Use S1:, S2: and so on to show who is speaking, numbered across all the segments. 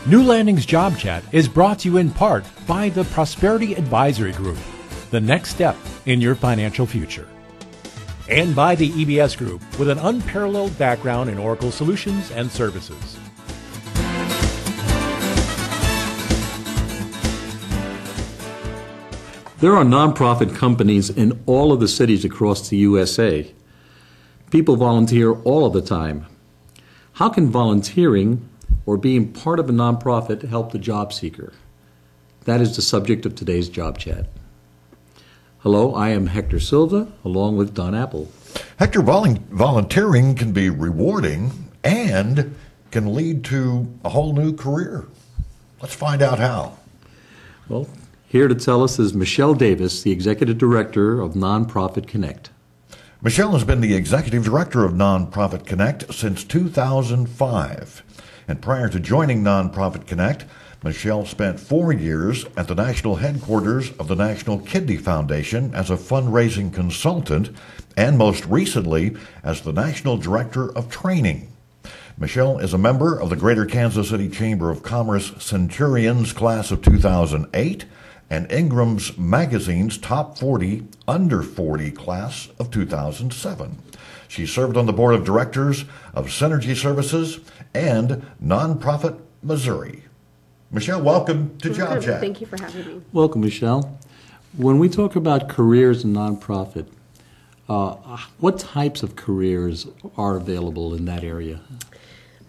S1: New Landing's Job Chat is brought to you in part by the Prosperity Advisory Group, the next step in your financial future. And by the EBS Group, with an unparalleled background in Oracle solutions and services.
S2: There are nonprofit companies in all of the cities across the USA. People volunteer all of the time. How can volunteering or being part of a nonprofit help the job seeker? That is the subject of today's Job Chat. Hello, I am Hector Silva, along with Don Apple.
S3: Hector, volunteering can be rewarding and can lead to a whole new career. Let's find out how.
S2: Well, here to tell us is Michelle Davis, the Executive Director of Nonprofit Connect.
S3: Michelle has been the Executive Director of Nonprofit Connect since 2005. And prior to joining Nonprofit Connect, Michelle spent 4 years at the national headquarters of the National Kidney Foundation as a fundraising consultant, and most recently as the National Director of Training. Michelle is a member of the Greater Kansas City Chamber of Commerce Centurions Class of 2008 and Ingram's Magazine's Top 40 Under 40 Class of 2007. She served on the Board of Directors of Synergy Services and Nonprofit Missouri. Michelle, welcome to Job Chat.
S4: Thank you for having me.
S2: Welcome, Michelle. When we talk about careers in nonprofit, what types of careers are available in that area?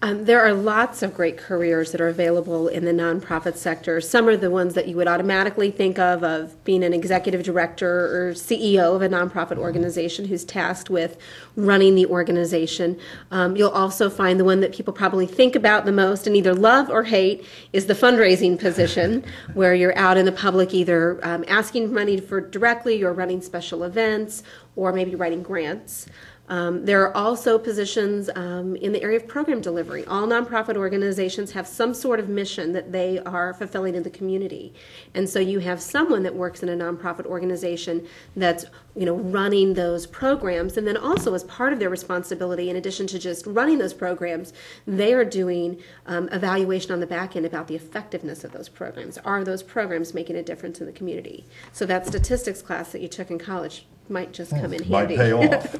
S4: There are lots of great careers that are available in the nonprofit sector. Some are the ones that you would automatically think of being an executive director or CEO of a nonprofit organization who's tasked with running the organization. You'll also find the one that people probably think about the most and either love or hate is the fundraising position, where you're out in the public either asking money for directly or running special events or maybe writing grants. There are also positions in the area of program delivery. All nonprofit organizations have some sort of mission that they are fulfilling in the community. And so you have someone that works in a nonprofit organization that's running those programs, and then also as part of their responsibility, in addition to just running those programs, they are doing evaluation on the back end about the effectiveness of those programs. Are those programs making a difference in the community? So that statistics class that you took in college might just come in handy.
S3: Might pay off.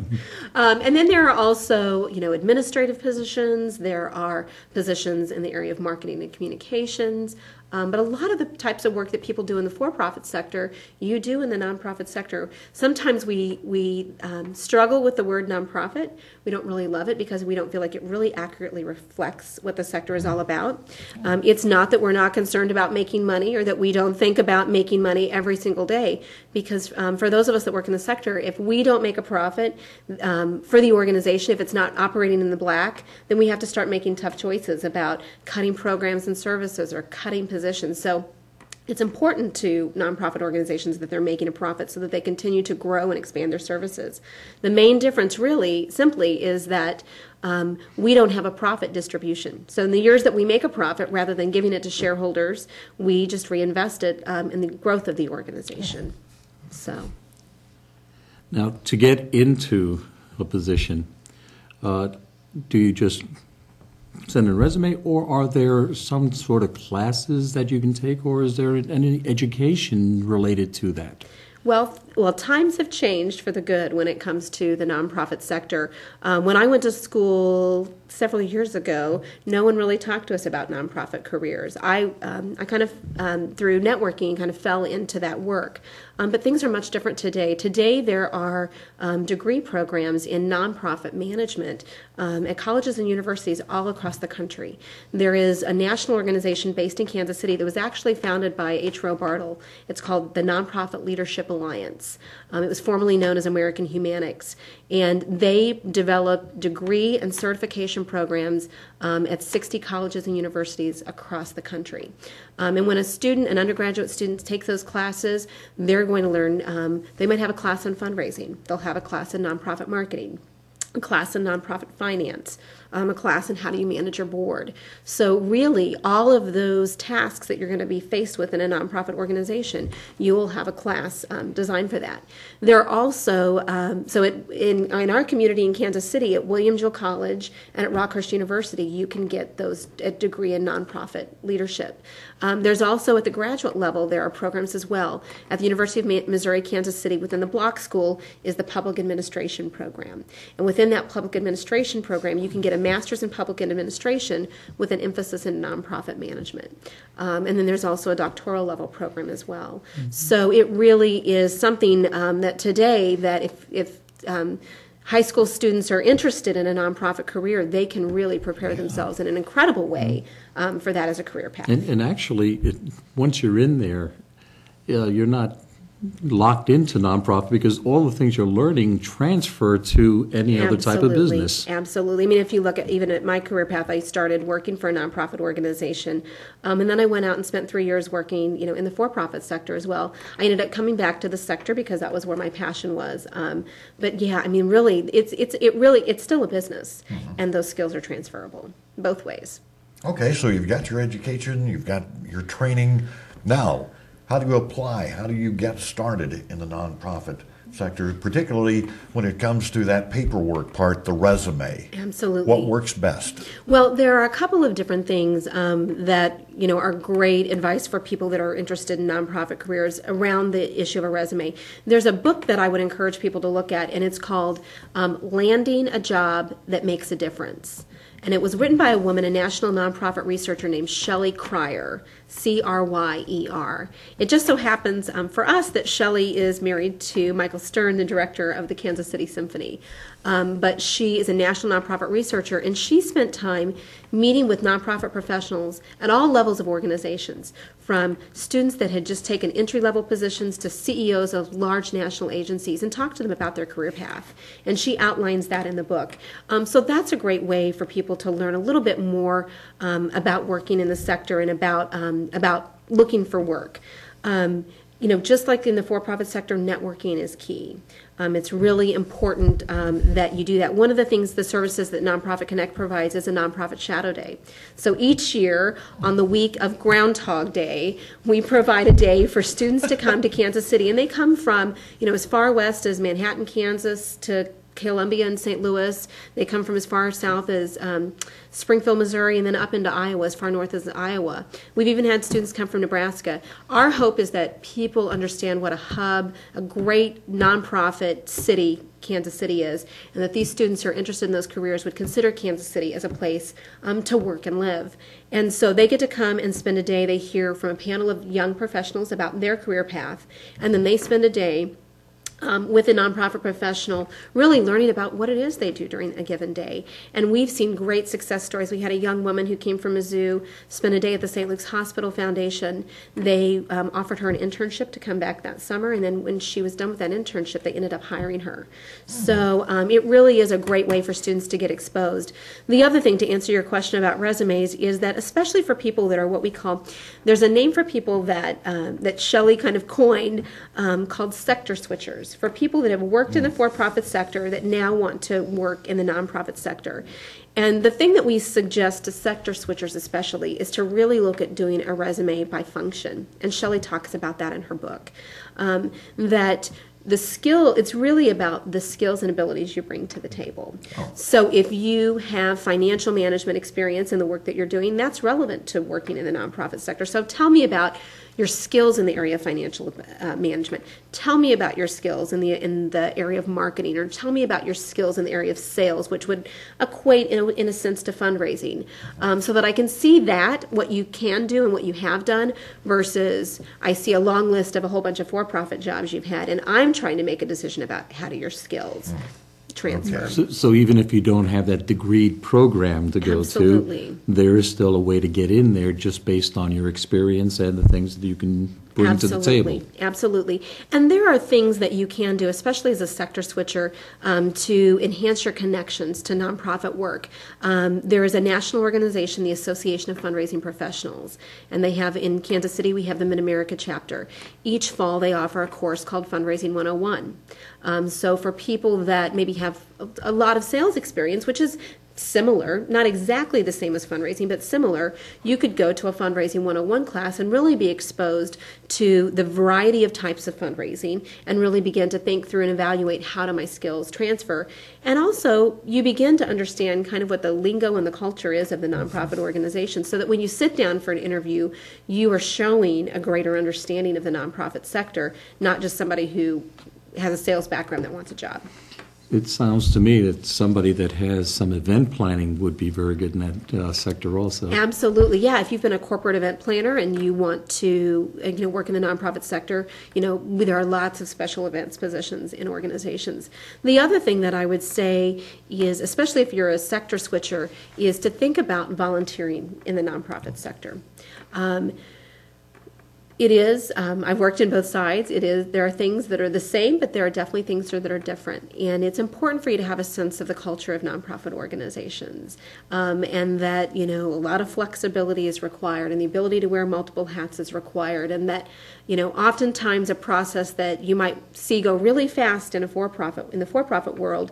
S4: And then there are also, administrative positions. There are positions in the area of marketing and communications. But a lot of the types of work that people do in the for-profit sector, you do in the nonprofit sector. Sometimes we struggle with the word nonprofit. We don't really love it because we don't feel like it really accurately reflects what the sector is all about. It's not that we're not concerned about making money or that we don't think about making money every single day, because for those of us that work in the sector, if we don't make a profit for the organization, if it's not operating in the black, then we have to start making tough choices about cutting programs and services or cutting positions. So it's important to nonprofit organizations that they're making a profit so that they continue to grow and expand their services. The main difference really simply is that we don't have a profit distribution. So in the years that we make a profit, rather than giving it to shareholders, we just reinvest it in the growth of the organization. So
S2: Now, to get into a position, do you just send a resume, or are there some sort of classes that you can take, or is there any education related to that?
S4: Well, times have changed for the good when it comes to the nonprofit sector. When I went to school several years ago, no one really talked to us about nonprofit careers. I kind of, through networking, kind of fell into that work. But things are much different today. Today there are degree programs in nonprofit management at colleges and universities all across the country. There is a national organization based in Kansas City that was actually founded by H. Roe Bartle. It's called the Nonprofit Leadership Alliance. It was formerly known as American Humanics. And they develop degree and certification programs at 60 colleges and universities across the country. And when an undergraduate student takes those classes, they're going to learn, they might have a class on fundraising. They'll have a class in nonprofit marketing. a class in nonprofit finance, a class in how do you manage your board. So really, all of those tasks that you're going to be faced with in a nonprofit organization, you will have a class designed for that. There are also, in our community in Kansas City, at Williamsville College and at Rockhurst University, you can get a degree in nonprofit leadership. There's also at the graduate level, there are programs as well. At the University of Missouri, Kansas City, within the Block School is the Public Administration program. And within that Public Administration program, you can get a master's in public administration with an emphasis in nonprofit management. And then there's also a doctoral level program as well. Mm-hmm. So it really is something that today, that if high school students are interested in a nonprofit career, they can really prepare themselves in an incredible way for that as a career path.
S2: And actually, once you're in there, you're not locked into nonprofit, because all the things you're learning transfer to any other type of business.
S4: Absolutely. I mean, if you look at even at my career path, I started working for a nonprofit organization, and then I went out and spent 3 years working, in the for-profit sector as well. I ended up coming back to the sector because that was where my passion was. But yeah, I mean, really, it's still a business, and those skills are transferable both ways.
S3: Okay, so you've got your education, you've got your training. Now, how do you apply? How do you get started in the nonprofit sector, particularly when it comes to that paperwork part, the resume?
S4: Absolutely.
S3: What works best?
S4: Well, there are a couple of different things that are great advice for people that are interested in nonprofit careers around the issue of a resume. There's a book that I would encourage people to look at, and it's called Landing a Job That Makes a Difference. And it was written by a woman, a national nonprofit researcher named Shelley Cryer, Cryer. It just so happens for us that Shelley is married to Michael Stern, the director of the Kansas City Symphony. But she is a national nonprofit researcher, and she spent time meeting with nonprofit professionals at all levels of organizations, from students that had just taken entry-level positions to CEOs of large national agencies, and talked to them about their career path. And she outlines that in the book. So that's a great way for people to learn a little bit more about working in the sector and about looking for work. Just like in the for-profit sector, networking is key. It's really important that you do that. One of the things, the services that Nonprofit Connect provides is a Nonprofit Shadow Day. So each year, on the week of Groundhog Day, we provide a day for students to come to Kansas City. And they come from, as far west as Manhattan, Kansas, to Columbia and St. Louis. They come from as far south as Springfield, Missouri, and then up into Iowa, as far north as Iowa. We've even had students come from Nebraska. Our hope is that people understand what a hub, a great nonprofit city Kansas City is, and that these students who are interested in those careers would consider Kansas City as a place to work and live. And so they get to come and spend a day. They hear from a panel of young professionals about their career path, and then they spend a day with a nonprofit professional, really learning about what it is they do during a given day. And we've seen great success stories. We had a young woman who came from Mizzou, spent a day at the St. Luke's Hospital Foundation. They offered her an internship to come back that summer, and then when she was done with that internship, they ended up hiring her. So it really is a great way for students to get exposed. The other thing, to answer your question about resumes, is that especially for people that are what we call, there's a name for people that Shelley kind of coined called sector switchers. For people that have worked in the for-profit sector that now want to work in the nonprofit sector. And the thing that we suggest to sector switchers especially is to really look at doing a resume by function. And Shelley talks about that in her book. That it's really about the skills and abilities you bring to the table. So if you have financial management experience in the work that you're doing, that's relevant to working in the nonprofit sector. So tell me about your skills in the area of financial management. Tell me about your skills in the area of marketing, or tell me about your skills in the area of sales, which would equate in a sense to fundraising, so that I can see what you can do and what you have done, versus I see a long list of a whole bunch of for-profit jobs you've had, and I'm trying to make a decision about how do your skills transfer.
S2: So even if you don't have that degreed program to go to, there is still a way to get in there just based on your experience and the things that you can bring to the table.
S4: Absolutely. And there are things that you can do, especially as a sector switcher, to enhance your connections to nonprofit work. There is a national organization, the Association of Fundraising Professionals, and they have in Kansas City, we have the Mid-America chapter. Each fall they offer a course called Fundraising 101. So for people that maybe have a lot of sales experience, which is similar, not exactly the same as fundraising, but similar, you could go to a Fundraising 101 class and really be exposed to the variety of types of fundraising and really begin to think through and evaluate how do my skills transfer. And also, you begin to understand kind of what the lingo and the culture is of the nonprofit organization, so that when you sit down for an interview, you are showing a greater understanding of the nonprofit sector, not just somebody who has a sales background that wants a job.
S2: It sounds to me that somebody that has some event planning would be very good in that sector also.
S4: Absolutely, yeah. If you've been a corporate event planner and you want to work in the nonprofit sector, there are lots of special events positions in organizations. The other thing that I would say is, especially if you're a sector switcher, is to think about volunteering in the nonprofit sector. It is, I've worked in both sides. There are things that are the same, but there are definitely things that are different. And it's important for you to have a sense of the culture of nonprofit organizations. And that, a lot of flexibility is required and the ability to wear multiple hats is required. And that, oftentimes a process that you might see go really fast in the for-profit world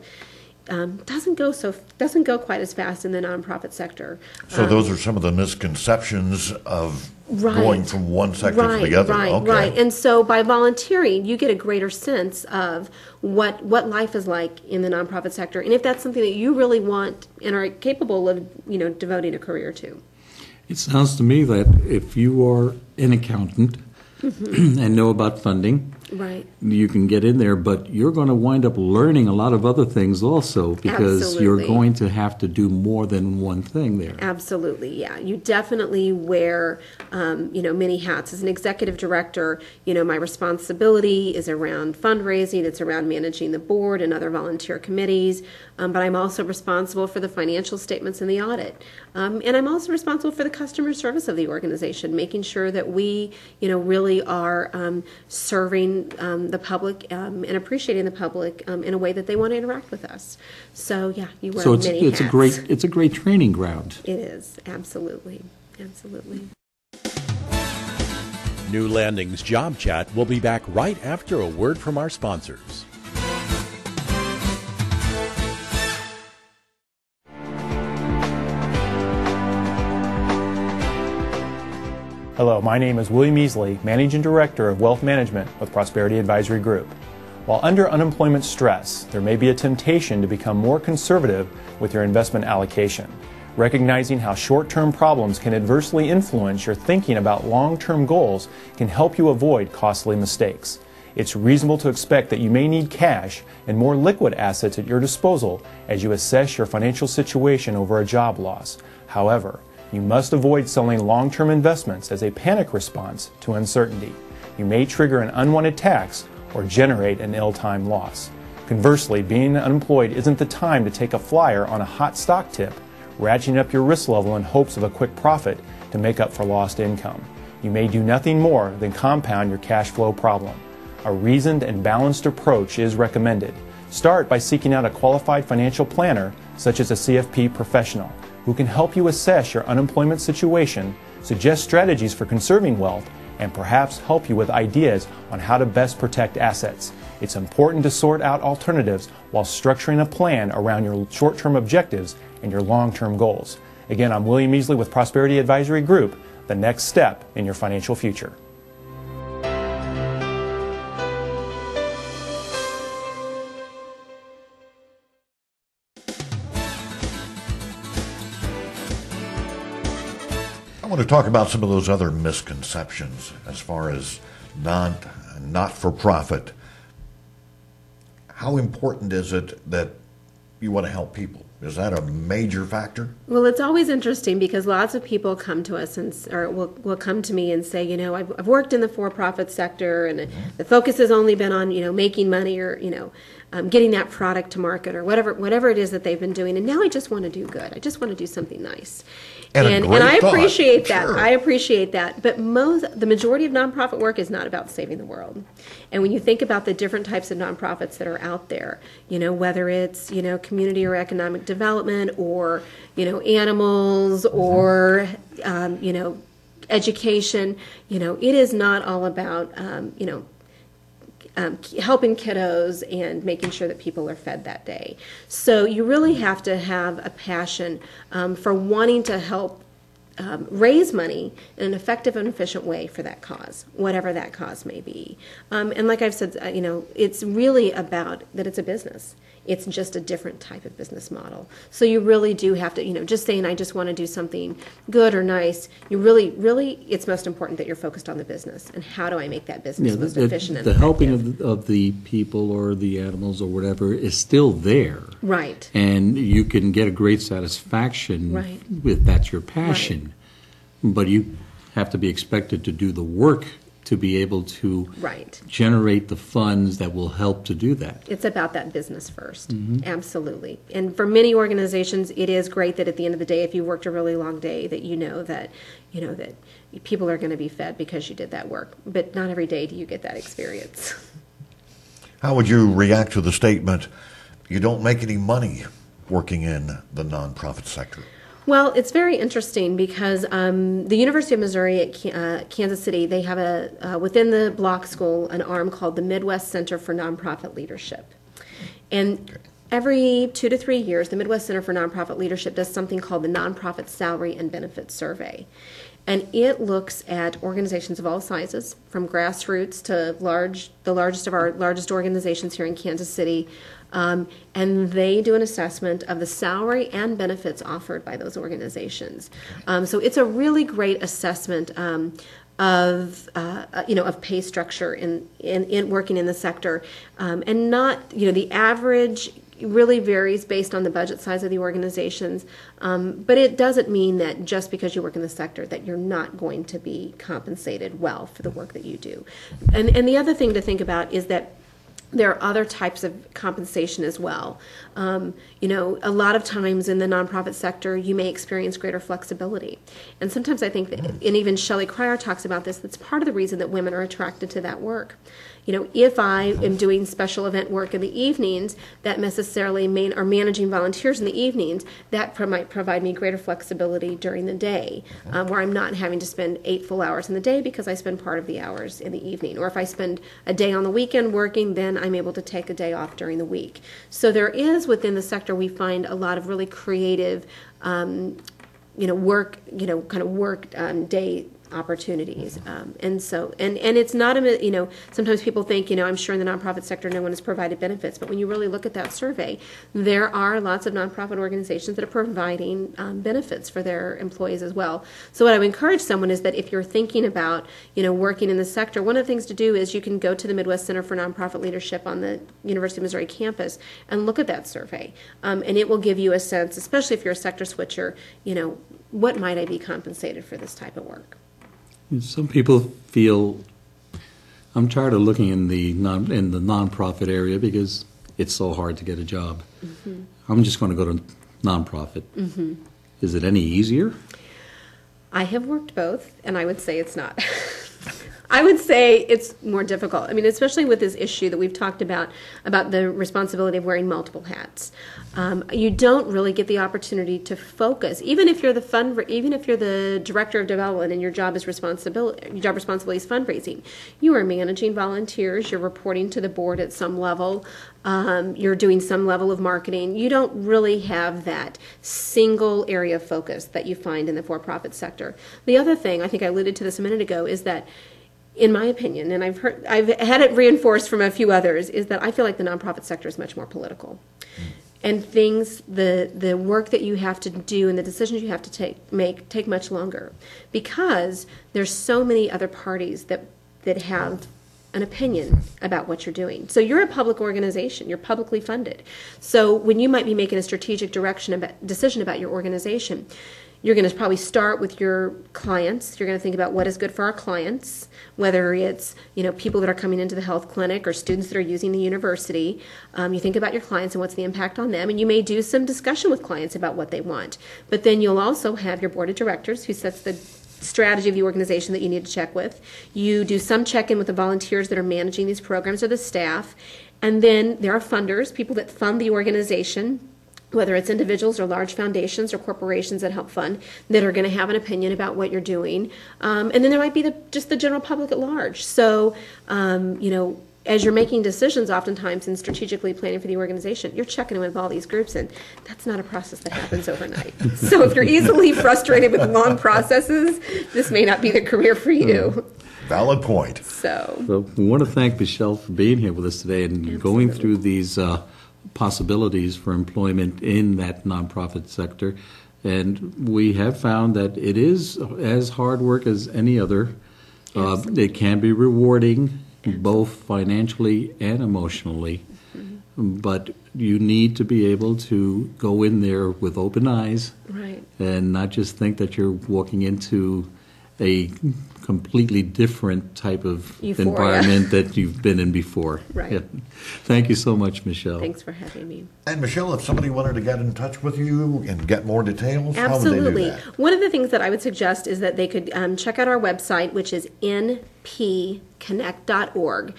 S4: doesn't go quite as fast in the nonprofit sector.
S3: So those are some of the misconceptions of going from one sector to the other.
S4: Right. And so by volunteering, you get a greater sense of what life is like in the nonprofit sector, and if that's something that you really want and are capable of, devoting a career to.
S2: It sounds to me that if you are an accountant and know about funding,
S4: right,
S2: you can get in there, but you're going to wind up learning a lot of other things also, because you're going to have to do more than one thing there.
S4: Absolutely, yeah. You definitely wear, many hats. As an executive director, my responsibility is around fundraising. It's around managing the board and other volunteer committees. But I'm also responsible for the financial statements and the audit. And I'm also responsible for the customer service of the organization, making sure that we, really are serving the public and appreciating the public in a way that they want to interact with us. So yeah, you wear many hats.
S2: It's a great training ground.
S4: It is, absolutely.
S1: New Landing's Job Chat will be back right after a word from our sponsors.
S5: Hello, my name is William Easley, Managing Director of Wealth Management with Prosperity Advisory Group. While under unemployment stress, there may be a temptation to become more conservative with your investment allocation. Recognizing how short-term problems can adversely influence your thinking about long-term goals can help you avoid costly mistakes. It's reasonable to expect that you may need cash and more liquid assets at your disposal as you assess your financial situation over a job loss. However, you must avoid selling long-term investments as a panic response to uncertainty. You may trigger an unwanted tax or generate an ill-timed loss. Conversely, being unemployed isn't the time to take a flyer on a hot stock tip, ratcheting up your risk level in hopes of a quick profit to make up for lost income. You may do nothing more than compound your cash flow problem. A reasoned and balanced approach is recommended. Start by seeking out a qualified financial planner, such as a CFP professional, who can help you assess your unemployment situation, suggest strategies for conserving wealth, and perhaps help you with ideas on how to best protect assets. It's important to sort out alternatives while structuring a plan around your short-term objectives and your long-term goals. Again, I'm William Easley with Prosperity Advisory Group, the next step in your financial future.
S3: I want to talk about some of those other misconceptions as far as not-for-profit. How important is it that you want to help people? Is that a major factor?
S4: Well, it's always interesting because lots of people come to us or will come to me and say, I've worked in the for-profit sector and the focus has only been on, making money or, getting that product to market or whatever it is that they've been doing. And now I just want to do good. I just want to do something nice.
S3: And
S4: I
S3: thought.
S4: appreciate that.
S3: Sure.
S4: I appreciate that. But the majority of nonprofit work is not about saving the world. And when you think about the different types of nonprofits that are out there, whether it's, community or economic development or, animals or, education, it is not all about, helping kiddos and making sure that people are fed that day. So you really have to have a passion for wanting to help raise money in an effective and efficient way for that cause, whatever that cause may be. And like I've said, it's really about that it's a business. It's just a different type of business model. So you really do have to, just saying I just want to do something good or nice, you really, it's most important that you're focused on the business and how do I make that business most efficient and
S2: the
S4: effective.
S2: helping of the people or the animals or whatever is still there.
S4: Right.
S2: And you can get a great satisfaction
S4: Right.
S2: with that's your passion. But you have to be expected to do the work to be able to
S4: Right.
S2: generate the funds that will help to do that.
S4: It's about that business first. Absolutely. And for many organizations, it is great that at the end of the day, if you worked a really long day, that that people are going to be fed because you did that work. But not every day do you get that experience.
S3: How would you react to the statement, you don't make any money working in the nonprofit sector?
S4: Well, it's very interesting because the University of Missouri at Kansas City, they have within the block school an arm called the Midwest Center for Nonprofit Leadership. And every 2 to 3 years, the Midwest Center for Nonprofit Leadership does something called the Nonprofit Salary and Benefits Survey. And it looks at organizations of all sizes, from grassroots to the largest of our largest organizations here in Kansas City. And they do an assessment of the salary and benefits offered by those organizations. So it's a really great assessment of pay structure in working in the sector, and not the average really varies based on the budget size of the organizations, but it doesn't mean that just because you work in the sector that you're not going to be compensated well for the work that you do. And the other thing to think about is that there are other types of compensation as well. A lot of times in the nonprofit sector, you may experience greater flexibility. And sometimes I think that, and even Shelley Cryer talks about this, that's part of the reason that women are attracted to that work. If I am doing special event work in the evenings, that necessarily are managing volunteers in the evenings, that might provide me greater flexibility during the day, where I'm not having to spend 8 full hours in the day because I spend part of the hours in the evening. Or if I spend a day on the weekend working, then I'm able to take a day off during the week. So there is, within the sector, we find a lot of really creative, work day opportunities. And it's not, sometimes people think, I'm sure in the nonprofit sector no one has provided benefits, but when you really look at that survey, there are lots of nonprofit organizations that are providing benefits for their employees as well. So what I would encourage someone is that if you're thinking about, working in the sector, one of the things to do is you can go to the Midwest Center for Nonprofit Leadership on the University of Missouri campus and look at that survey. And it will give you a sense, especially if you're a sector switcher, what might I be compensated for this type of work?
S2: Some people feel, I'm tired of looking in the nonprofit area because it's so hard to get a job. Mm-hmm. I'm just going to go to nonprofit. Mm-hmm. Is it any easier?
S4: I have worked both, and I would say it's not. I would say it's more difficult. Especially with this issue that we've talked about the responsibility of wearing multiple hats. You don't really get the opportunity to focus, even if you're the director of development and your job responsibility is fundraising. You are managing volunteers. You're reporting to the board at some level. You're doing some level of marketing. You don't really have that single area of focus that you find in the for-profit sector. The other thing, I think I alluded to this a minute ago, is that, in my opinion, and I've had it reinforced from a few others, is that I feel like the nonprofit sector is much more political. And the work that you have to do and the decisions you have to take much longer, because there's so many other parties that have an opinion about what you're doing. So you're a public organization. You're publicly funded. So when you might be making a strategic decision about your organization, you're going to probably start with your clients. You're going to think about what is good for our clients, whether it's, people that are coming into the health clinic or students that are using the university. You think about your clients and what's the impact on them, and you may do some discussion with clients about what they want. But then you'll also have your board of directors who sets the strategy of the organization that you need to check with. You do some check-in with the volunteers that are managing these programs or the staff. And then there are funders, people that fund the organization, whether it's individuals or large foundations or corporations that help fund, that are going to have an opinion about what you're doing. And then there might be just the general public at large. So, as you're making decisions oftentimes in strategically planning for the organization, you're checking in with all these groups, and that's not a process that happens overnight. So if you're easily frustrated with long processes, this may not be the career for you.
S3: Valid point.
S2: So we want to thank Michelle for being here with us today and going through these possibilities for employment in that nonprofit sector. And we have found that it is as hard work as any other. It can be rewarding, both financially and emotionally. But you need to be able to go in there with open eyes,
S4: right,
S2: and not just think that you're walking into a completely different type of
S4: Euphoria.
S2: Environment that you've been in before.
S4: Right.
S2: Yeah. Thank you so much, Michelle.
S4: Thanks for having me.
S3: And Michelle, if somebody wanted to get in touch with you and get more details,
S4: Absolutely.
S3: how would they do that?
S4: One of the things that I would suggest is that they could check out our website, which is npconnect.org.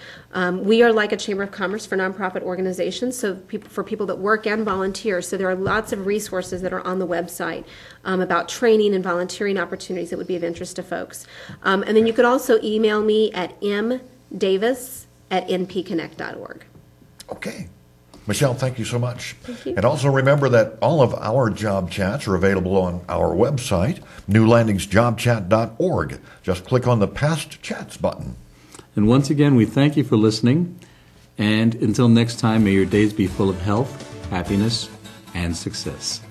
S4: We are like a chamber of commerce for nonprofit organizations, so for people that work and volunteer. So there are lots of resources that are on the website about training and volunteering opportunities that would be of interest to folks. And then you could also email me at mdavis@npconnect.org.
S3: Okay. Michelle, thank you so much.
S4: Thank you.
S3: And also remember that all of our job chats are available on our website, newlandingsjobchat.org. Just click on the Past Chats button.
S2: And once again, we thank you for listening. And until next time, may your days be full of health, happiness, and success.